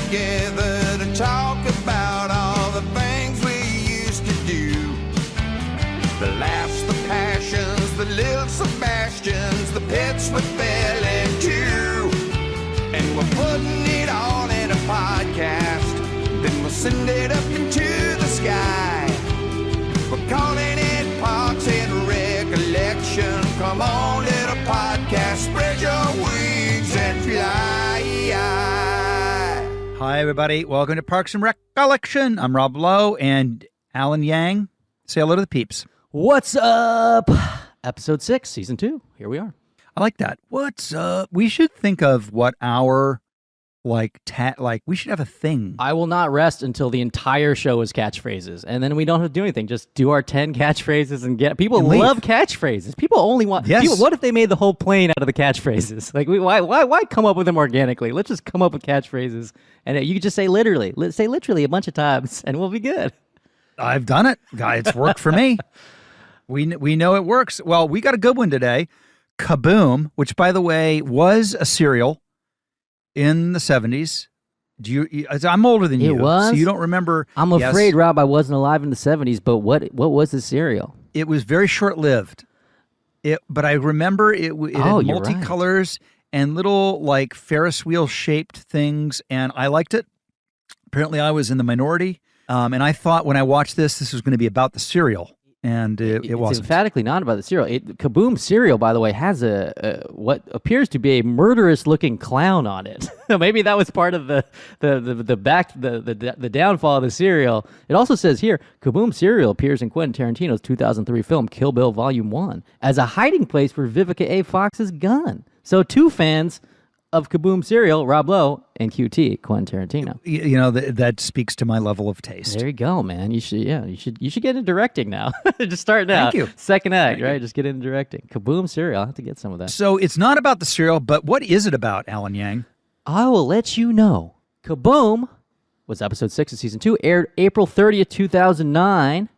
together to talk about all the things we used to do. The laughs, the passions, the little Sebastians, the pits we fell into. And we're putting it all in a podcast, then we'll send it up into the sky. We're calling it Parks and Recollection. Come on, little podcast, spread your wings and fly. Hi, everybody. Welcome to Parks and Recollection. I'm Rob Lowe and Alan Yang. Say hello to the peeps. What's up? Episode 6, Season 2. Here we are. I like that. What's up? We should think of what our, we should have a thing. I will not rest until the entire show is catchphrases, and then we don't have to do anything. Just do our 10 catchphrases and get... People love catchphrases. People only want... Yes. People, what if they made the whole plane out of the catchphrases? Like, why come up with them organically? Let's just come up with catchphrases, and you could just say literally. Say literally a bunch of times, and we'll be good. I've done it. It's worked for me. We know it works. Well, we got a good one today. Kaboom, which, by the way, was a cereal in the 70s. I'm older than you. It was? So you don't remember. I'm afraid, Rob, I wasn't alive in the 70s, but what was the cereal? It was very short-lived. But I remember it had multicolors and little, like, Ferris wheel-shaped things, and I liked it. Apparently, I was in the minority, and I thought when I watched this was going to be about the cereal. And it wasn't. It's emphatically not about the cereal. Kaboom cereal, by the way, has what appears to be a murderous-looking clown on it. Maybe that was part of the downfall of the cereal. It also says here, Kaboom cereal appears in Quentin Tarantino's 2003 film Kill Bill Volume 1 as a hiding place for Vivica A. Fox's gun. So two fans of Kaboom cereal, Rob Lowe and QT, Quentin Tarantino. You know, that speaks to my level of taste. There you go, man. You should get into directing now. Just start now. Thank you. Second act, right? Just get into directing. Kaboom cereal. I'll have to get some of that. So it's not about the cereal, but what is it about, Alan Yang? I will let you know. Kaboom was episode 6 of season 2, aired April 30th, 2009.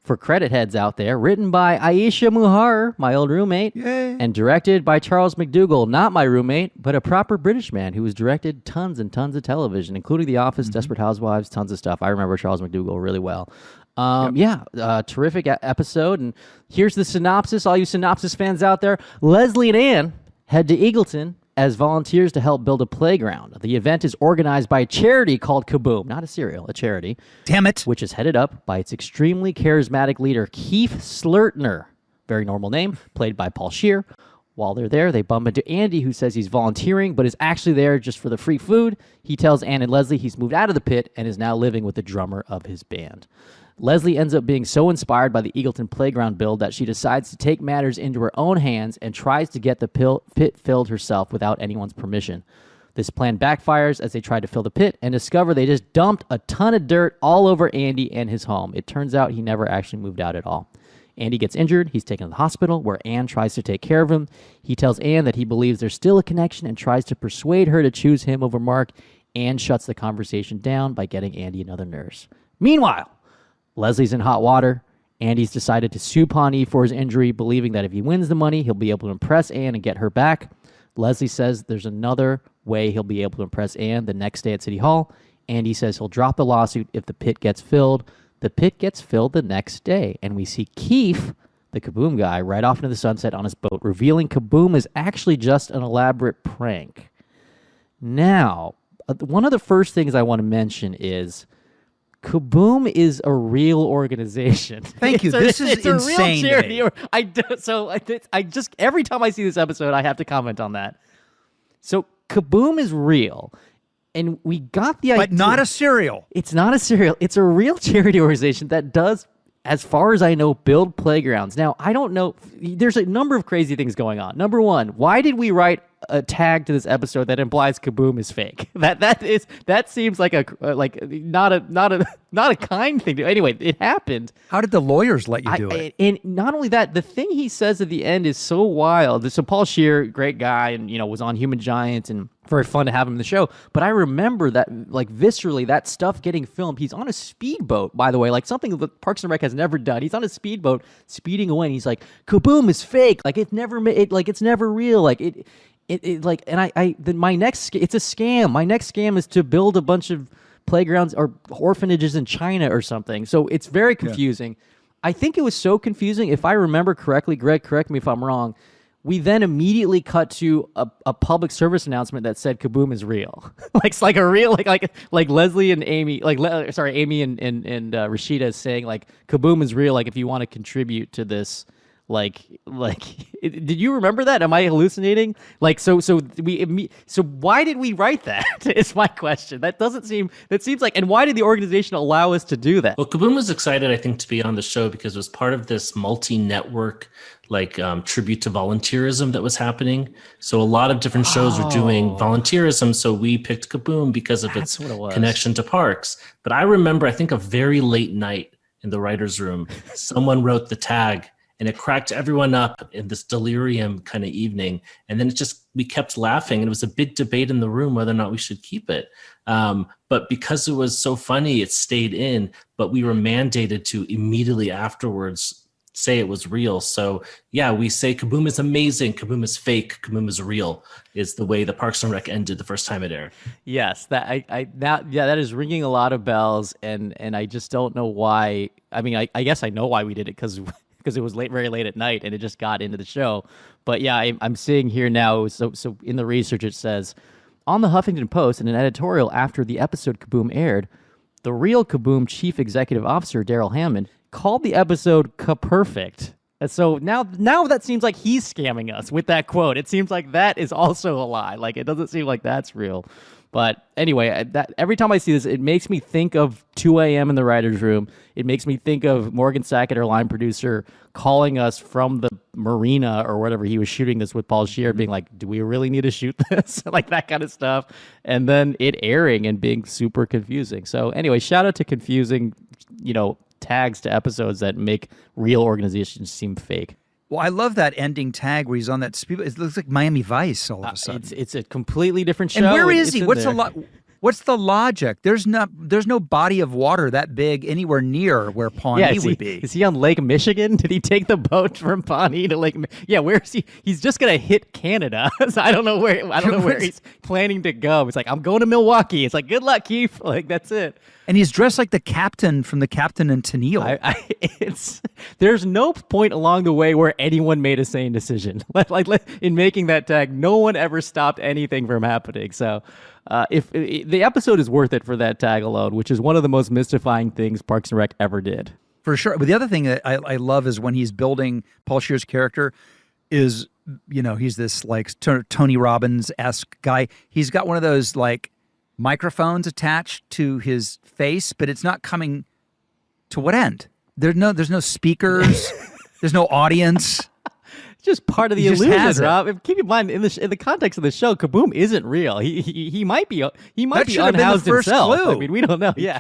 For credit heads out there, written by Aisha Muhar, my old roommate, and directed by Charles McDougall, not my roommate, but a proper British man who has directed tons and tons of television, including The Office, Desperate Housewives, tons of stuff. I remember Charles McDougall really well. Terrific episode. And here's the synopsis. All you synopsis fans out there, Leslie and Ann head to Eagleton as volunteers to help build a playground. The event is organized by a charity called Kaboom, not a cereal, a charity. Damn it. Which is headed up by its extremely charismatic leader, Keef Slertner. Very normal name, played by Paul Scheer. While they're there, they bump into Andy, who says he's volunteering, but is actually there just for the free food. He tells Ann and Leslie he's moved out of the pit and is now living with the drummer of his band. Leslie ends up being so inspired by the Eagleton playground build that she decides to take matters into her own hands and tries to get the pit filled herself without anyone's permission. This plan backfires as they try to fill the pit and discover they just dumped a ton of dirt all over Andy and his home. It turns out he never actually moved out at all. Andy gets injured. He's taken to the hospital where Ann tries to take care of him. He tells Ann that he believes there's still a connection and tries to persuade her to choose him over Mark. Ann shuts the conversation down by getting Andy another nurse. Meanwhile, Leslie's in hot water. Andy's decided to sue Pawnee for his injury, believing that if he wins the money, he'll be able to impress Ann and get her back. Leslie says there's another way he'll be able to impress Ann the next day at City Hall. Andy says he'll drop the lawsuit if the pit gets filled. The pit gets filled the next day, and we see Keef, the Kaboom guy, ride off into the sunset on his boat, revealing Kaboom is actually just an elaborate prank. Now, one of the first things I want to mention is Kaboom is a real organization. Thank you. This is insane. A real charity. I just every time I see this episode, I have to comment on that. So Kaboom is real, and we got the idea, but not a cereal. It's not a cereal. It's a real charity organization that does, as far as I know, build playgrounds. Now, I don't know. There's a number of crazy things going on. Number one, why did we write a tag to this episode that implies Kaboom is fake? That seems like not a kind thing to. Anyway, it happened. How did the lawyers let you do it? And not only that, the thing he says at the end is so wild. So Paul Scheer, great guy, and was on Human Giant, and very fun to have him in the show. But I remember that, like, viscerally, that stuff getting filmed. He's on a speedboat, by the way, like something that Parks and Rec has never done. He's on a speedboat speeding away, and he's like, Kaboom is fake. Like, it's never real. Like, it's a scam. My next scam is to build a bunch of playgrounds or orphanages in China or something. So it's very confusing. Yeah. I think it was so confusing. If I remember correctly, Greg, correct me if I'm wrong. We then immediately cut to a public service announcement that said Kaboom is real. It's like a real like Leslie and Amy, Amy and Rashida is saying like Kaboom is real. Like if you want to contribute to this. Did you remember that? Am I hallucinating? So why did we write that? Is my question. That seems like, and why did the organization allow us to do that? Well, Kaboom was excited, I think, to be on the show because it was part of this multi-network, tribute to volunteerism that was happening. So a lot of different shows were doing volunteerism. So we picked Kaboom because of its connection to parks. But I remember, I think a very late night in the writer's room, someone wrote the tag. And it cracked everyone up in this delirium kind of evening. And then we kept laughing. And it was a big debate in the room whether or not we should keep it. But because it was so funny, it stayed in. But we were mandated to immediately afterwards say it was real. So yeah, we say Kaboom is amazing. Kaboom is fake. Kaboom is real is the way the Parks and Rec ended the first time it aired. Yes, that is ringing a lot of bells. And I just don't know why. I mean, I guess I know why we did it because it was very late at night and it just got into the show. But yeah, I'm seeing here now, so in the research it says, on the Huffington Post, in an editorial after the episode Kaboom aired, the real Kaboom chief executive officer, Daryl Hammond, called the episode Ka-Perfect. And so now that seems like he's scamming us with that quote. It seems like that is also a lie. Like, it doesn't seem like that's real. But anyway, every time I see this, it makes me think of 2 a.m. in the writer's room. It makes me think of Morgan Sackett, our line producer, calling us from the marina or whatever he was shooting this with Paul Scheer, being like, do we really need to shoot this? Like that kind of stuff. And then it airing and being super confusing. So anyway, shout out to confusing, tags to episodes that make real organizations seem fake. Well, I love that ending tag where he's on that speed. It looks like Miami Vice all of a sudden. It's a completely different show. And where is he? What's the logic? There's no body of water that big anywhere near where Pawnee would be. Is he on Lake Michigan? Did he take the boat from Pawnee to Lake? Yeah, where is he? He's just gonna hit Canada. So I don't know where he's planning to go. It's like, I'm going to Milwaukee. It's like, good luck, Keef. Like, that's it. And he's dressed like the captain from The Captain and Tennille. There's no point along the way where anyone made a sane decision. Like in making that tag, no one ever stopped anything from happening. So if the episode is worth it for that tag alone, which is one of the most mystifying things Parks and Rec ever did. For sure. But the other thing that I love is when he's building Paul Scheer's character is, he's this like Tony Robbins-esque guy. He's got one of those like microphones attached to his face, but it's not coming to what end? There's no speakers. There's no audience. It's just part of the illusion, Rob. Keep in mind, in the context of the show, Kaboom isn't real. He might be unhoused himself. Clue. I mean, we don't know. Yeah,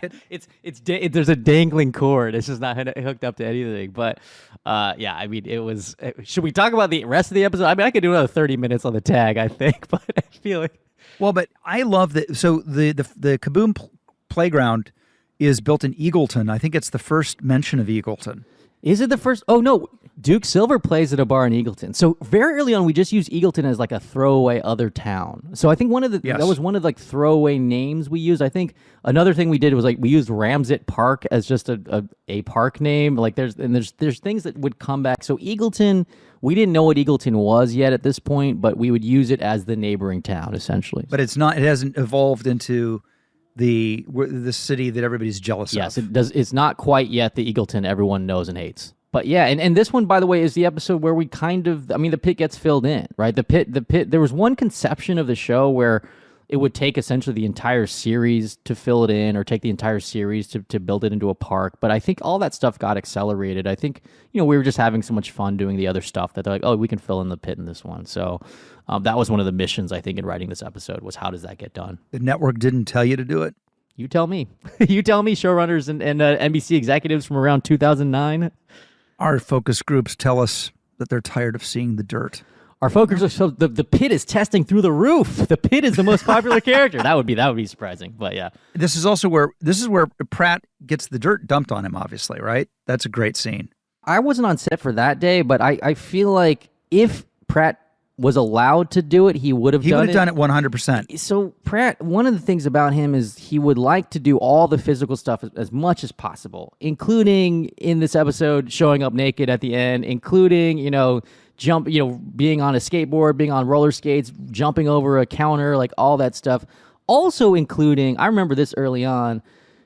there's a dangling cord. It's just not hooked up to anything. But I mean, it was. Should we talk about the rest of the episode? I mean, I could do another 30 minutes on the tag, I think, but I feel like. Well, but I love that. So the Kaboom playground is built in Eagleton. I think it's the first mention of Eagleton. Is it the first? Oh, no. Duke Silver plays at a bar in Eagleton. So very early on, we just used Eagleton as like a throwaway other town. So I think that was one of the like throwaway names we used. I think another thing we did was like we used Ramsett Park as just a park name. Like there's things that would come back. So Eagleton, we didn't know what Eagleton was yet at this point, but we would use it as the neighboring town essentially. But it hasn't evolved into the city that everybody's jealous of. Yes, it does. It's not quite yet the Eagleton everyone knows and hates. But yeah, and this one, by the way, is the episode where we the pit gets filled in, right? The pit, there was one conception of the show where it would take essentially the entire series to fill it in or take the entire series to build it into a park. But I think all that stuff got accelerated. I think, we were just having so much fun doing the other stuff that they're like, oh, we can fill in the pit in this one. So that was one of the missions, I think, in writing this episode was how does that get done? The network didn't tell you to do it? You tell me. You tell me, showrunners and NBC executives from around 2009. Our focus groups tell us that they're tired of seeing the dirt. Our focus so the pit is testing through the roof. The pit is the most popular character. That would be surprising, but yeah. This is where Pratt gets the dirt dumped on him, obviously, right? That's a great scene. I wasn't on set for that day, but I feel like if Pratt was allowed to do it, he would have done it. He would have done it 100%. So Pratt, one of the things about him is he would like to do all the physical stuff as much as possible, including in this episode showing up naked at the end, including, being on a skateboard, being on roller skates, jumping over a counter, like all that stuff. Also including, I remember this early on,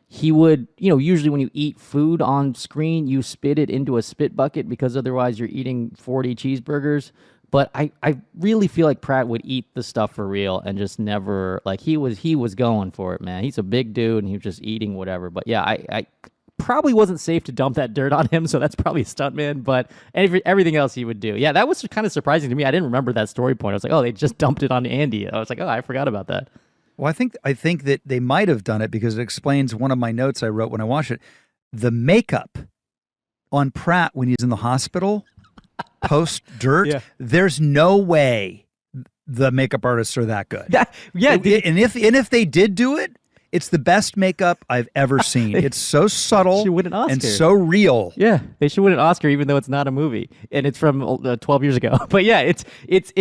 he would, usually when you eat food on screen, you spit it into a spit bucket because otherwise you're eating 40 cheeseburgers. But I really feel like Pratt would eat the stuff for real and just never, like, he was going for it, man. He's a big dude and he was just eating whatever. But yeah, I probably wasn't safe to dump that dirt on him, so that's probably a stuntman. But everything else he would do. Yeah, that was kind of surprising to me. I didn't remember that story point. I was like, oh, they just dumped it on Andy. I was like, oh, I forgot about that. Well, I think that they might have done it because it explains one of my notes I wrote when I watched it. The makeup on Pratt when he's in the hospital post dirt, there's no way the makeup artists are that good. And if they did do it, it's the best makeup I've ever seen. It's so subtle and so real. Yeah, they should win an Oscar even though it's not a movie and it's from 12 years ago. But yeah, it's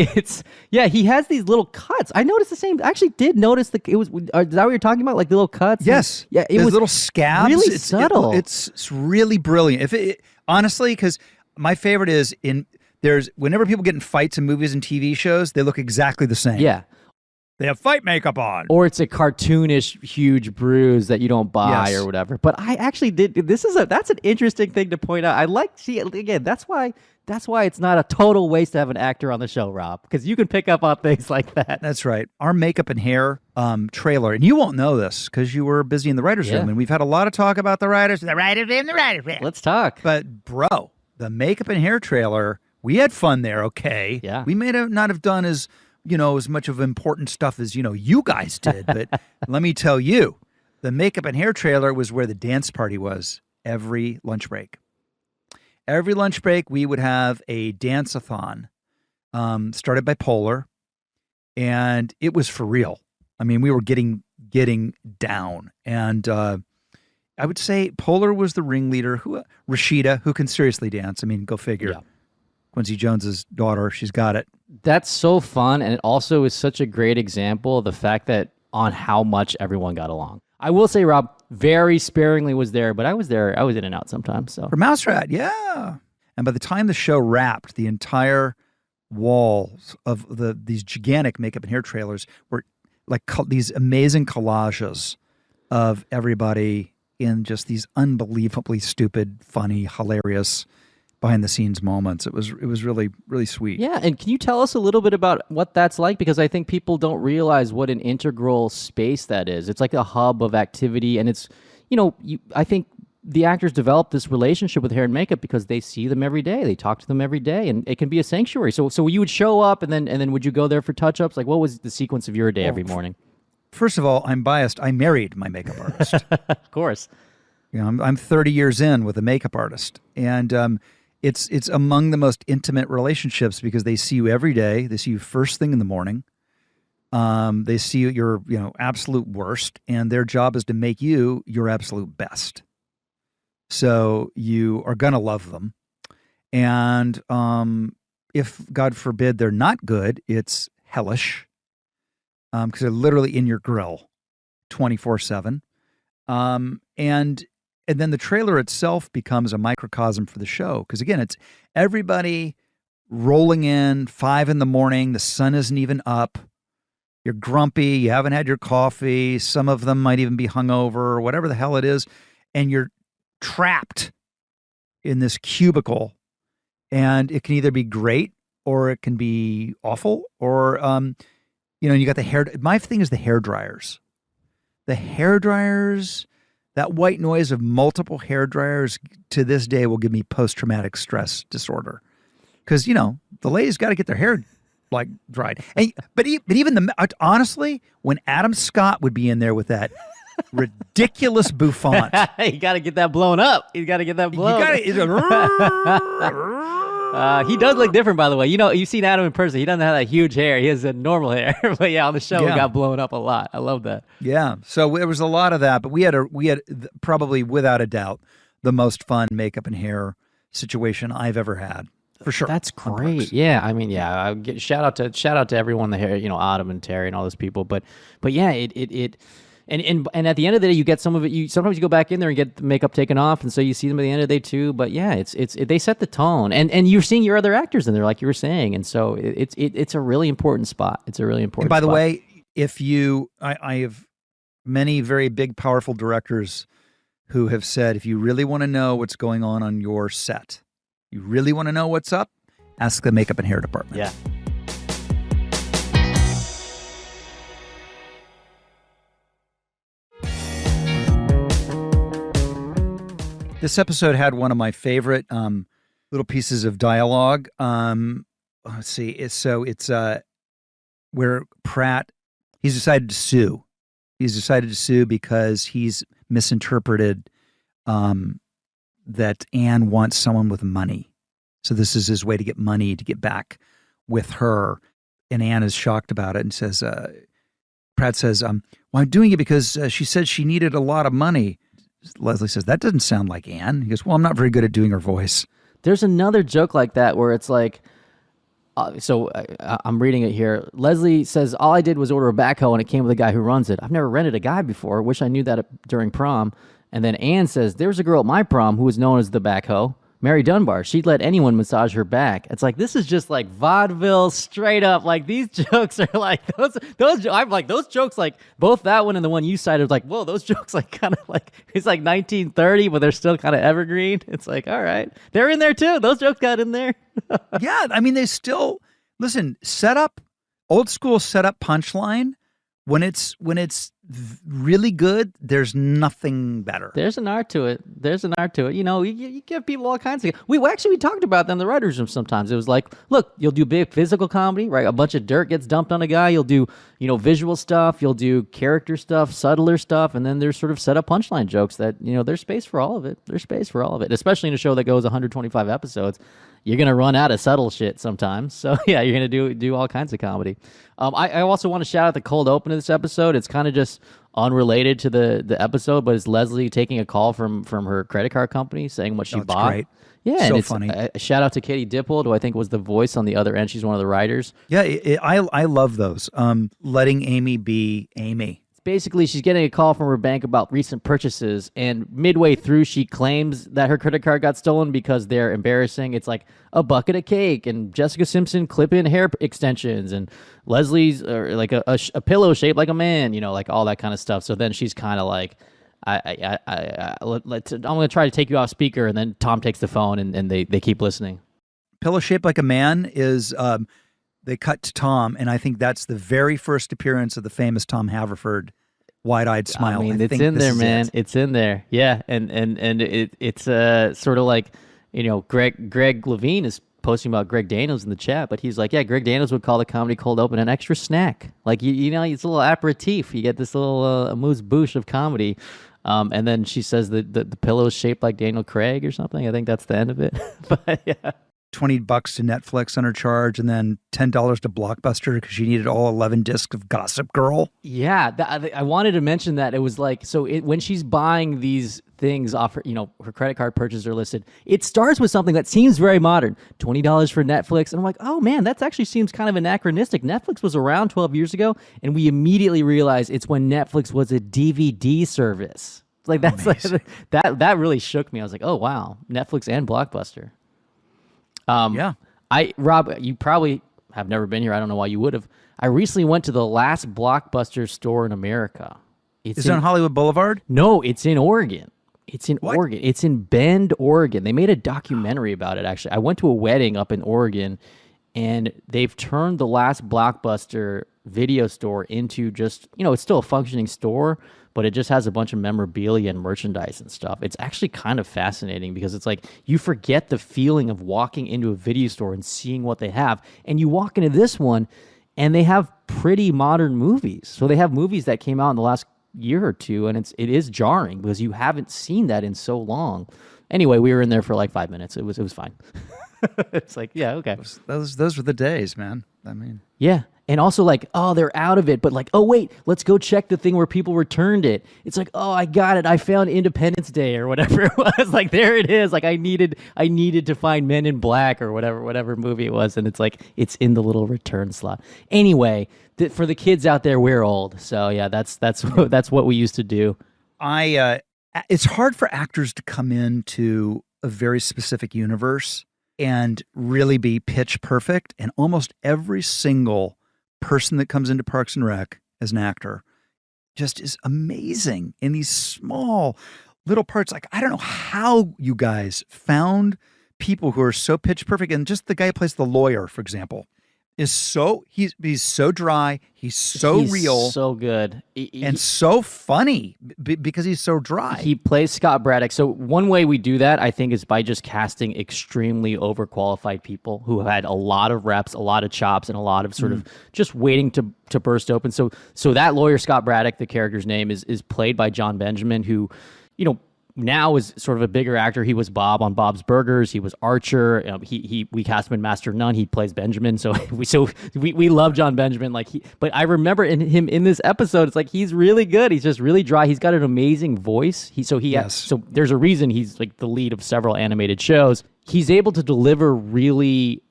he has these little cuts. I noticed the same. I actually did notice is that what you're talking about, like the little cuts? Yes. It was little scabs. Really subtle. It's really brilliant. Honestly, because my favorite is whenever people get in fights in movies and TV shows, they look exactly the same. Yeah. They have fight makeup on. Or it's a cartoonish huge bruise that you don't buy or whatever. But I actually did. That's an interesting thing to point out. Again, that's why it's not a total waste to have an actor on the show, Rob, because you can pick up on things like that. That's right. Our makeup and hair trailer, and you won't know this because you were busy in the writer's room, and we've had a lot of talk about the writers room. Let's talk. But bro, the makeup and hair trailer, we had fun there, okay? Yeah. We may not have done as much of important stuff as, you guys did. But let me tell you, the makeup and hair trailer was where the dance party was every lunch break. Every lunch break, we would have a dance-a-thon started by Polar, and it was for real. I mean, we were getting down. And I would say Polar was the ringleader. Rashida, who can seriously dance. I mean, go figure. Yeah. Quincy Jones's daughter, she's got it. That's so fun, and it also is such a great example of the fact that on how much everyone got along. I will say, Rob, very sparingly was there, but I was there. I was in and out sometimes. So for Mouse Rat, yeah. And by the time the show wrapped, the entire walls of these gigantic makeup and hair trailers were like these amazing collages of everybody in just these unbelievably stupid, funny, hilarious behind the scenes moments. It was really, really sweet. Yeah, and can you tell us a little bit about what that's like? Because I think people don't realize what an integral space that is. It's like a hub of activity, and it's, I think the actors develop this relationship with hair and makeup because they see them every day. They talk to them every day, and it can be a sanctuary. So you would show up, and then would you go there for touch-ups? Like, what was the sequence of your day every morning? First of all, I'm biased. I married my makeup artist. Of course. I'm 30 years in with a makeup artist, and it's among the most intimate relationships because they see you every day. They see you first thing in the morning. They see you at your absolute worst, and their job is to make you your absolute best. So you are gonna love them, and if God forbid they're not good, it's hellish because they're literally in your grill 24/7, and then the trailer itself becomes a microcosm for the show. Because again, it's everybody rolling in 5 a.m. The sun isn't even up. You're grumpy. You haven't had your coffee. Some of them might even be hungover or whatever the hell it is. And you're trapped in this cubicle. And it can either be great or it can be awful. Or, you got the hair. My thing is the hair dryers. The hair dryers. That white noise of multiple hair dryers to this day will give me post-traumatic stress disorder. Because, the ladies got to get their hair dried. But even honestly, when Adam Scott would be in there with that ridiculous bouffant. You got to get that blown up. You got to get that blown. He does look different, by the way. You've seen Adam in person. He doesn't have that huge hair. He has a normal hair. But yeah, on the show, it got blown up a lot. I love that. Yeah. So there was a lot of that, but we had probably without a doubt the most fun makeup and hair situation I've ever had. for sure. That's great. Yeah, I mean, yeah. Shout out to everyone there. Autumn and Terry and all those people. But yeah, and at the end of the day, you get some of it. Sometimes you go back in there and get the makeup taken off, and so you see them at the end of the day too. But yeah, they set the tone, and you're seeing your other actors in there, like you were saying, and so it's a really important spot. It's a really important. And by spot. the way, I have many very big, powerful directors who have said, if you really want to know what's going on your set, you really want to know what's up, ask the makeup and hair department. Yeah. This episode had one of my favorite little pieces of dialogue. Let's see. It's where Pratt, he's decided to sue. He's decided to sue because he's misinterpreted that Anne wants someone with money. So this is his way to get money to get back with her. And Anne is shocked about it and says, Pratt says, well, I'm doing it because she said she needed a lot of money. Leslie says, that doesn't sound like Anne. He goes, well, I'm not very good at doing her voice. There's another joke like that where it's like, I'm reading it here. Leslie says, all I did was order a backhoe and it came with a guy who runs it. I've never rented a guy before. Wish I knew that during prom. And then Anne says, there was a girl at my prom who was known as the backhoe, Mary Dunbar. She'd let anyone massage her back. It's like, this is just like vaudeville straight up. Like these jokes are like those. I'm like those jokes, like both that one and the one you cited was like, whoa, those jokes like kind of like, it's like 1930, but they're still kind of evergreen. It's like, all right, they're in there too. Those jokes got in there. Yeah. I mean, they still, listen, old school setup punchline. When it's really good, there's nothing better. There's an art to it. You give people all kinds of. We talked about that in the writers' room sometimes. It was like, look, you'll do big physical comedy, right? A bunch of dirt gets dumped on a guy. You'll do, visual stuff. You'll do character stuff, subtler stuff, and then there's sort of set up punchline jokes that, there's space for all of it. There's space for all of it, especially in a show that goes 125 episodes. You're going to run out of subtle shit sometimes. So, yeah, you're going to do all kinds of comedy. I also want to shout out the cold open of this episode. It's kind of just unrelated to the episode, but it's Leslie taking a call from her credit card company saying what she bought. Great. Yeah, so and funny. A shout out to Katie Dippold, who I think was the voice on the other end. She's one of the writers. Yeah, I love those. Letting Amy be Amy. Basically, she's getting a call from her bank about recent purchases, and midway through, she claims that her credit card got stolen because they're embarrassing. It's like a bucket of cake, and Jessica Simpson clip-in hair extensions, and Leslie's like a pillow shaped like a man, like all that kind of stuff. So then she's kind of like, I'm going to try to take you off speaker, and then Tom takes the phone, and they keep listening. Pillow shaped like a man is... They cut to Tom, and I think that's the very first appearance of the famous Tom Haverford wide-eyed smile. I mean, it's in there, man. It's in there. Yeah, and it's sort of like, Greg Levine is posting about Greg Daniels in the chat, but he's like, yeah, Greg Daniels would call the comedy cold open an extra snack. Like, it's a little aperitif. You get this little amuse-bouche of comedy. And then she says that the pillow is shaped like Daniel Craig or something. I think that's the end of it. But yeah. $20 to Netflix on her charge, and then $10 to Blockbuster because she needed all 11 discs of Gossip Girl. Yeah, I wanted to mention that. It was like, when she's buying these things off her, her credit card purchases are listed, it starts with something that seems very modern, $20 for Netflix. And I'm like, oh man, that actually seems kind of anachronistic. Netflix was around 12 years ago, and we immediately realized it's when Netflix was a DVD service. Like that's that really shook me. I was like, oh wow, Netflix and Blockbuster. Yeah. Rob, you probably have never been here. I don't know why you would have. I recently went to the last Blockbuster store in America. Is it on Hollywood Boulevard? No, it's in Oregon. Oregon. It's in Bend, Oregon. They made a documentary about it, actually. I went to a wedding up in Oregon, and they've turned the last Blockbuster video store into just, it's still a functioning store, but it just has a bunch of memorabilia and merchandise and stuff. It's actually kind of fascinating because it's like you forget the feeling of walking into a video store and seeing what they have. And you walk into this one and they have pretty modern movies. So they have movies that came out in the last year or two, and it is jarring because you haven't seen that in so long. Anyway, we were in there for like 5 minutes. It was fine. It's like, yeah, okay. Those were the days, man. I mean, yeah. And also like, oh, they're out of it, but like, oh wait, let's go check the thing where people returned it. It's like, oh, I got it. I found Independence Day or whatever it was. Like, there it is. Like I needed to find Men in Black or whatever movie it was, and it's like it's in the little return slot. Anyway, for the kids out there, we're old, so yeah, that's what we used to do. It's hard for actors to come into a very specific universe and really be pitch perfect, and almost every single person that comes into Parks and Rec as an actor just is amazing in these small little parts. Like, I don't know how you guys found people who are so pitch perfect. And just the guy who plays the lawyer, for example, is he's so dry. He's real. So good. And so funny because he's so dry. He plays Scott Braddock. So one way we do that, I think, is by just casting extremely overqualified people who had a lot of reps, a lot of chops, and a lot of sort of just waiting to burst open. So that lawyer, Scott Braddock, the character's name is played by John Benjamin, who, now is sort of a bigger actor. He was Bob on Bob's Burgers. He was Archer. We cast him in Master of None. He plays Benjamin. So we love John Benjamin. But I remember him in this episode. It's like he's really good. He's just really dry. He's got an amazing voice. So there's a reason he's like the lead of several animated shows. He's able to deliver really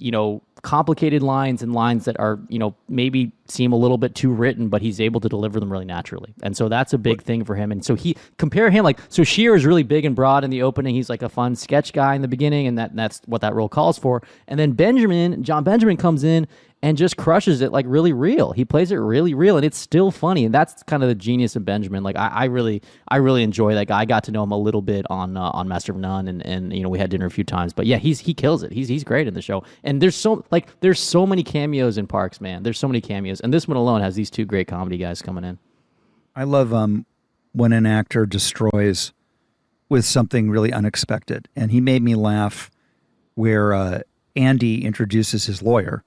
complicated lines and lines that are, maybe seem a little bit too written, but he's able to deliver them really naturally. And so that's a big thing for him. And so compare him, so Scheer is really big and broad in the opening. He's like a fun sketch guy in the beginning, and that's what that role calls for. And then John Benjamin comes in and just crushes it, like really real. He plays it really real, and it's still funny. And that's kind of the genius of Benjamin. Like I really enjoy that guy. I got to know him a little bit on Master of None, and we had dinner a few times. But yeah, he kills it. He's great in the show. And there's so many cameos in Parks, man. There's so many cameos, and this one alone has these two great comedy guys coming in. I love when an actor destroys with something really unexpected, and he made me laugh where Andy introduces his lawyer.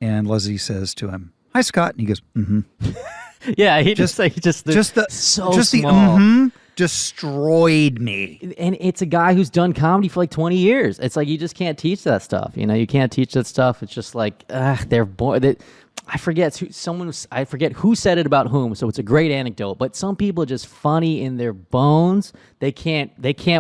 And Leslie says to him, "Hi, Scott," and he goes, "Mm-hmm." Yeah, destroyed me. And it's a guy who's done comedy for like 20 years. It's like you just can't teach that stuff. You can't teach that stuff. It's just like they're born. I forget who said it about whom. So it's a great anecdote. But some people are just funny in their bones. They can't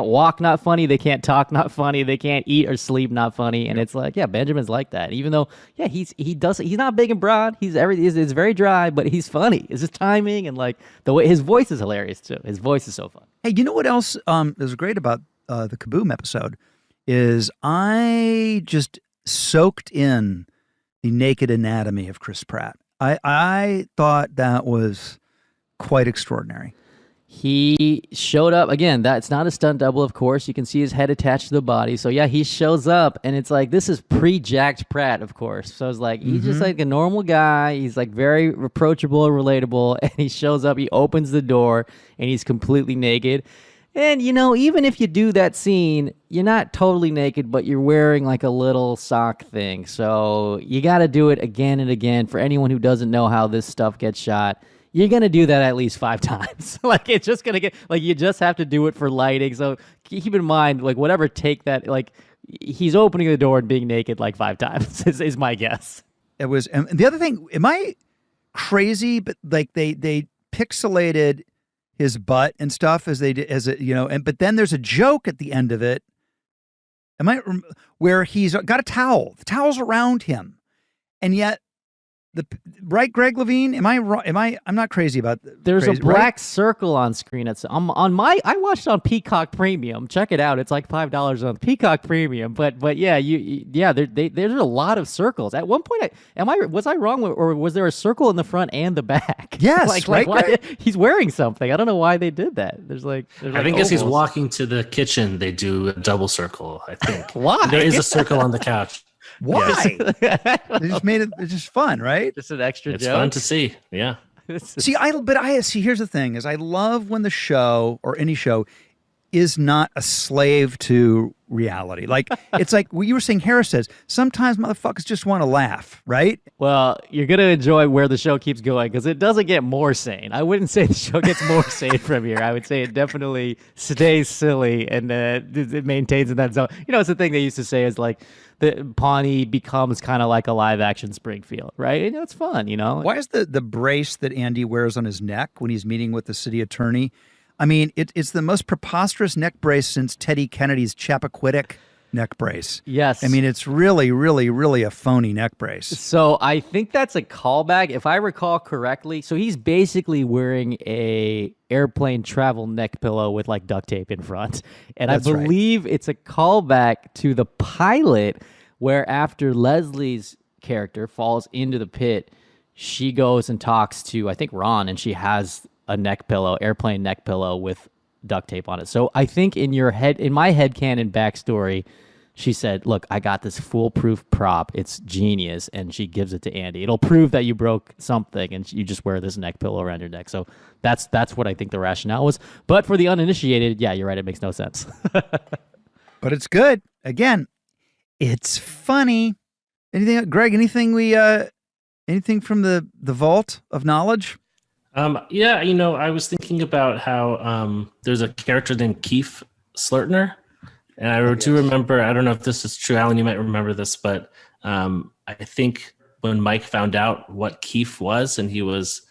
walk not funny. They can't talk not funny. They can't eat or sleep not funny. And it's like, yeah, Benjamin's like that. Even though, yeah, he's not big and broad. It's very dry, but he's funny. It's his timing and like the way his voice is hilarious too. His voice is so fun. Hey, you know what else is great about the Kaboom episode is I just soaked in the naked anatomy of Chris Pratt. I thought that was quite extraordinary. He showed up again. That's not a stunt double, of course. You can see his head attached to the body. So yeah, he shows up, and it's like this is pre-jacked Pratt, of course. So it's like he's just like a normal guy. He's like very approachable and relatable, and he shows up. He opens the door, and he's completely naked. And, even if you do that scene, you're not totally naked, but you're wearing like a little sock thing. So you got to do it again and again. For anyone who doesn't know how this stuff gets shot, you're going to do that at least 5 times. Like, it's just going to get, like, you just have to do it for lighting. So keep in mind, like, whatever take that, like, he's opening the door and being naked like 5 times is my guess. It was, and the other thing, am I crazy? But like they pixelated his butt and stuff but then there's a joke at the end of it. Where he's got a towel, the towel's around him, and yet right, Greg Levine? Am I wrong? I'm not crazy about. There's a black circle on screen. I watched it on Peacock Premium. Check it out. It's like $5 on Peacock Premium. But yeah, there's a lot of circles. At one point, was I wrong, or was there a circle in the front and the back? Yes, why, he's wearing something. I don't know why they did that. I think as he's walking to the kitchen, they do a double circle. I think. Why? There is a circle on the couch. Why? They just made it. It's just fun, right? Just an extra It's joke. fun to see. Yeah. See. Here's the thing: is I love when the show or any show is not a slave to reality. Like, it's like what you were saying, Harris says, sometimes motherfuckers just want to laugh, right? Well, you're going to enjoy where the show keeps going because it doesn't get more sane. I wouldn't say the show gets more sane from here. I would say it definitely stays silly and it maintains in that zone. You know, it's the thing they used to say is like, the Pawnee becomes kind of like a live action Springfield, right? And it's fun, you know? Why is the brace that Andy wears on his neck when he's meeting with the city attorney? I mean, it's the most preposterous neck brace since Teddy Kennedy's Chappaquiddick neck brace. Yes. I mean, it's really, really, really a phony neck brace. So I think that's a callback, if I recall correctly. So he's basically wearing a airplane travel neck pillow with like duct tape in front. And That's I right. believe it's a callback to the pilot where after Leslie's character falls into the pit, she goes and talks to, I think, Ron, and she has a neck pillow, airplane neck pillow with duct tape on it. So I think in my headcanon backstory, she said, look, I got this foolproof prop. It's genius. And she gives it to Andy. It'll prove that you broke something and you just wear this neck pillow around your neck. So that's what I think the rationale was. But for the uninitiated, yeah, you're right. It makes no sense. But it's good. Again, it's funny. Anything, Greg, anything from the vault of knowledge? Yeah, you know, I was thinking about how there's a character named Keef Slertner. And I do remember, I don't know if this is true, Alan, you might remember this, but I think when Mike found out what Keef was and he was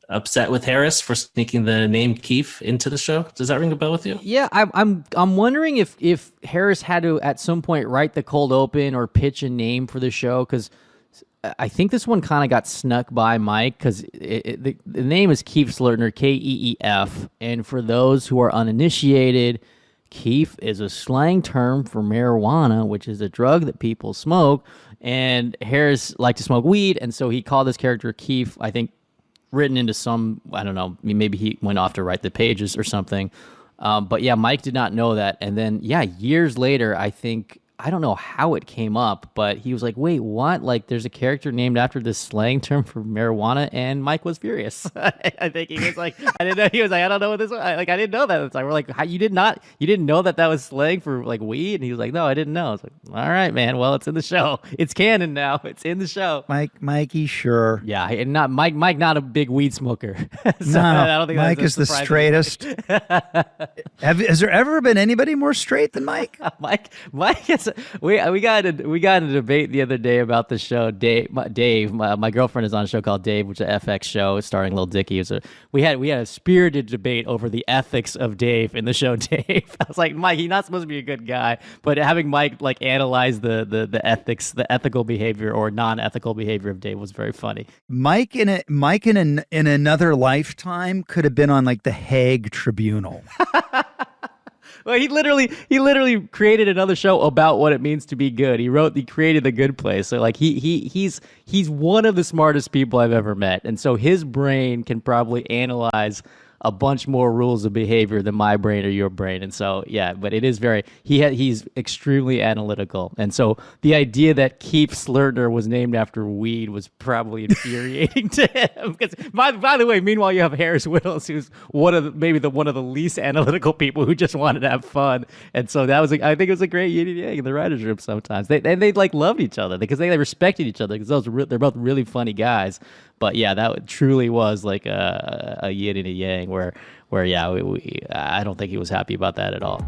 upset with Harris for sneaking the name Keef into the show. Does that ring a bell with you? Yeah, I'm wondering if Harris had to at some point write the cold open or pitch a name for the show, because I think this one kind of got snuck by Mike because the name is Keef Slertner, Keef. And for those who are uninitiated, Keef is a slang term for marijuana, which is a drug that people smoke. And Harris liked to smoke weed, and so he called this character Keef, I think, written into some, I don't know, maybe he went off to write the pages or something. But yeah, Mike did not know that. And then, yeah, years later, I don't know how it came up, but he was like, wait, what? Like, there's a character named after this slang term for marijuana, and Mike was furious. I think he was like, I didn't know. He was like, I don't know what this was. I didn't know that. It's like, we're like, how, you didn't know that was slang for like weed? And he was like, no, I didn't know. It's like, all right, man. Well, it's in the show. It's canon now. It's in the show. Mikey, sure. Yeah, and not Mike, not a big weed smoker. So No, I don't think Mike that's is the straightest. Has there ever been anybody more straight than Mike? Mike is. We got in a debate the other day about the show. Dave, my girlfriend is on a show called Dave, which is an FX show starring Lil Dicky. We had a spirited debate over the ethics of Dave in the show Dave. I was like, Mike, he's not supposed to be a good guy, but having Mike like analyze the ethics, the ethical behavior or non-ethical behavior of Dave was very funny. Mike in another lifetime could have been on like the Hague Tribunal. Well, he literally created another show about what it means to be good. He created The Good Place. So like he's one of the smartest people I've ever met. And so his brain can probably analyze a bunch more rules of behavior than my brain or your brain. And so, yeah, but it is he's extremely analytical. And so the idea that Keef Slertner was named after weed was probably infuriating to him. Because by the way, meanwhile, you have Harris Whittles, who's one of the least analytical people who just wanted to have fun. And so that was, I think it was a great yin and yang in the writer's room sometimes. They like loved each other because they respected each other because they're both really funny guys. But yeah, that truly was like a yin and a yang where yeah, I don't think he was happy about that at all.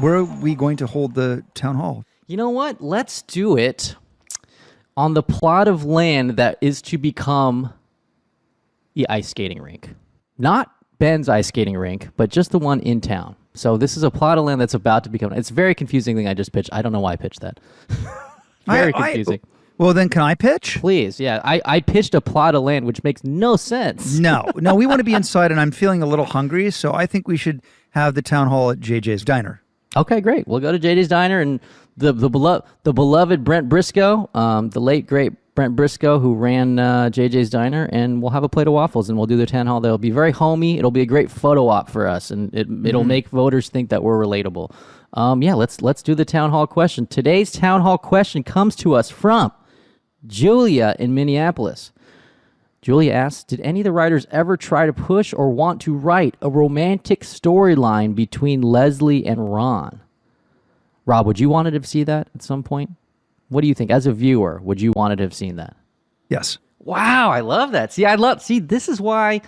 Where are we going to hold the town hall? You know what? Let's do it on the plot of land that is to become the ice skating rink. Not Ben's ice skating rink, but just the one in town. So this is a plot of land that's about to become... It's a very confusing thing I just pitched. I don't know why I pitched that. Very confusing. Well, then can I pitch? Please, yeah. I pitched a plot of land, which makes no sense. No, we want to be inside, and I'm feeling a little hungry, so I think we should have the town hall at JJ's Diner. Okay, great. We'll go to JJ's Diner, and the beloved Brent Briscoe, the late great Brent Briscoe, who ran JJ's Diner, and we'll have a plate of waffles, and we'll do the town hall. They'll be very homey. It'll be a great photo op for us, and it'll make voters think that we're relatable. Let's do the town hall question. Today's town hall question comes to us from Julia in Minneapolis. Julia asks, did any of the writers ever try to push or want to write a romantic storyline between Leslie and Ron? Rob, would you want to see that at some point? What do you think? As a viewer, would you want to have seen that? Yes. Wow, I love that. See, this is why,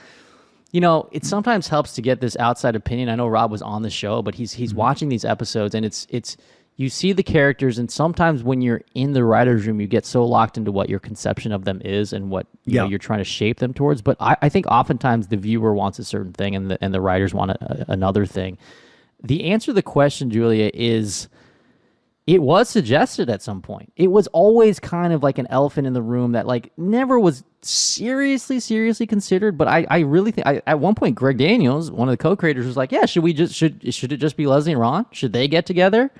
it sometimes helps to get this outside opinion. I know Rob was on the show, but he's watching these episodes, and it's you see the characters, and sometimes when you're in the writer's room, you get so locked into what your conception of them is and what you're trying to shape them towards. But I think oftentimes the viewer wants a certain thing, and the writers want another thing. The answer to the question, Julia, is it was suggested at some point. It was always kind of like an elephant in the room that never was seriously considered. But I really think at one point Greg Daniels, one of the co-creators, was like, yeah, should it just be Leslie and Ron? Should they get together?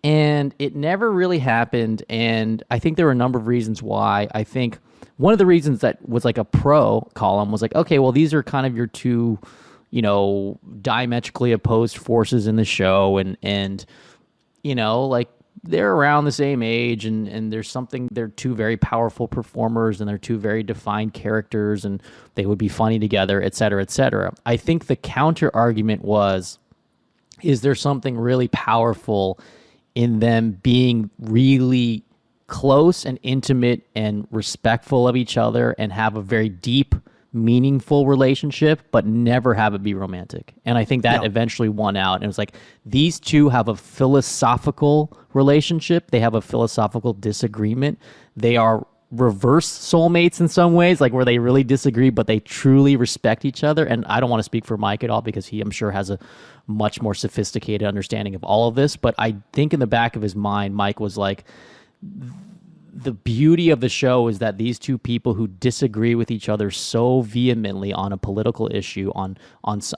And it never really happened. And I think there were a number of reasons why. I think one of the reasons that was like a pro column was like, okay, well, these are kind of your two, diametrically opposed forces in the show. And they're around the same age, and they're two very powerful performers, and they're two very defined characters, and they would be funny together, et cetera, et cetera. I think the counter argument was, is there something really powerful in them being really close and intimate and respectful of each other and have a very deep, meaningful relationship, but never have it be romantic? And I think that eventually won out. And it was like, these two have a philosophical relationship. They have a philosophical disagreement. They are reverse soulmates in some ways, where they really disagree, but they truly respect each other. And I don't want to speak for Mike at all, because he, I'm sure, has a much more sophisticated understanding of all of this. But I think in the back of his mind, Mike was like, the beauty of the show is that these two people who disagree with each other so vehemently on a political issue, on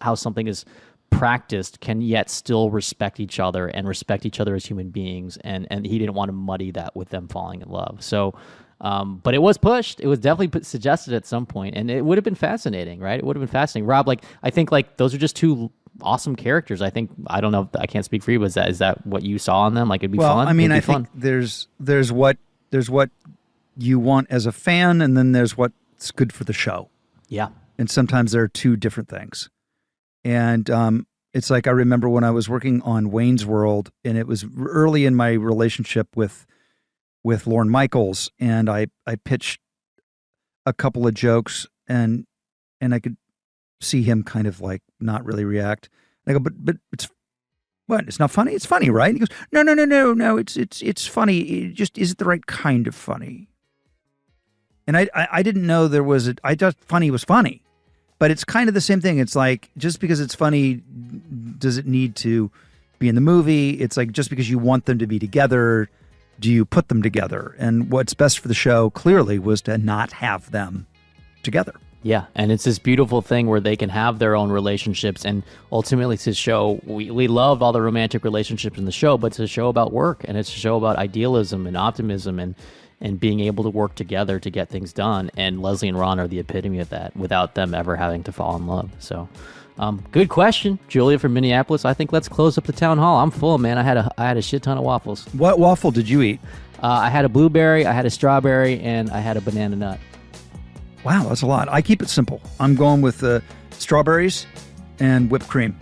how something is practiced, can yet still respect each other and respect each other as human beings. And he didn't want to muddy that with them falling in love. So, but it was pushed. It was definitely suggested at some point, and it would have been fascinating, right? It would have been fascinating. Rob, I think those are just two awesome characters. I don't know, I can't speak for you, but is that what you saw in them? It'd be fun? I mean, I think there's what you want as a fan, and then there's what's good for the show. Yeah. And sometimes there are two different things. And it's like, I remember when I was working on Wayne's World, and it was early in my relationship with Lorne Michaels, and I pitched a couple of jokes, and I could see him kind of not really react. And I go, but it's what? It's not funny? It's funny, right? And he goes, no. It's funny. It just isn't the right kind of funny. And I didn't know there was I thought funny was funny, but it's kind of the same thing. It's like, just because it's funny, does it need to be in the movie? It's like, just because you want them to be together, do you put them together? And what's best for the show clearly was to not have them together. Yeah, and it's this beautiful thing where they can have their own relationships, and ultimately it's a show, we loved all the romantic relationships in the show, but it's a show about work, and it's a show about idealism and optimism and being able to work together to get things done, and Leslie and Ron are the epitome of that, without them ever having to fall in love. So, good question, Julia from Minneapolis. I think let's close up the town hall. I'm full, man. I had a shit ton of waffles. What waffle did you eat? I had a blueberry, I had a strawberry, and I had a banana nut. Wow, that's a lot. I keep it simple. I'm going with strawberries and whipped cream.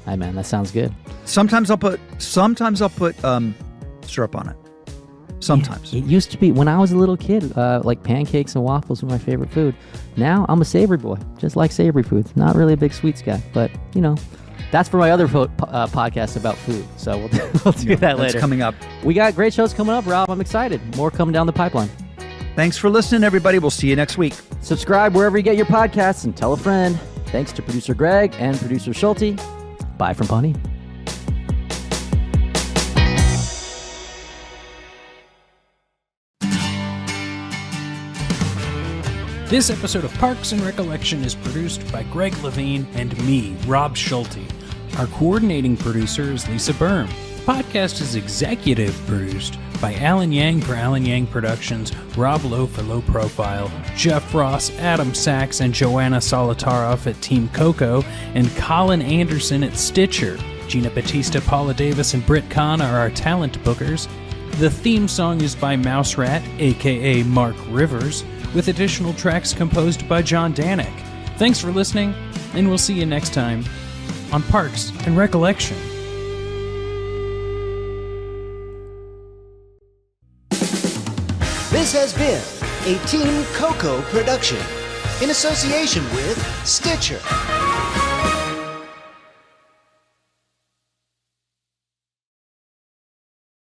Hi, man, that sounds good. Sometimes I'll put syrup on it. Sometimes. It used to be, when I was a little kid, pancakes and waffles were my favorite food. Now I'm a savory boy, just like savory foods. Not really a big sweets guy, but that's for my other podcast about food. So we'll do that later. That's coming up. We got great shows coming up, Rob. I'm excited. More coming down the pipeline. Thanks for listening, everybody. We'll see you next week. Subscribe wherever you get your podcasts and tell a friend. Thanks to producer Greg and producer Schulte. Bye from Pawnee. This episode of Parks and Recollection is produced by Greg Levine and me, Rob Schulte. Our coordinating producer is Lisa Berm. podcast is executive produced by Alan Yang for Alan Yang Productions, Rob Lowe for Low Profile, Jeff Ross, Adam Sachs, and Joanna Solitaroff at Team Coco, and Colin Anderson at Stitcher. Gina Batista, Paula Davis, and Britt Kahn are our talent bookers. The theme song is by Mouse Rat, aka Mark Rivers, with additional tracks composed by John Danik. Thanks for listening, and we'll see you next time on Parks and Recollection. This has been a Team Coco production in association with Stitcher.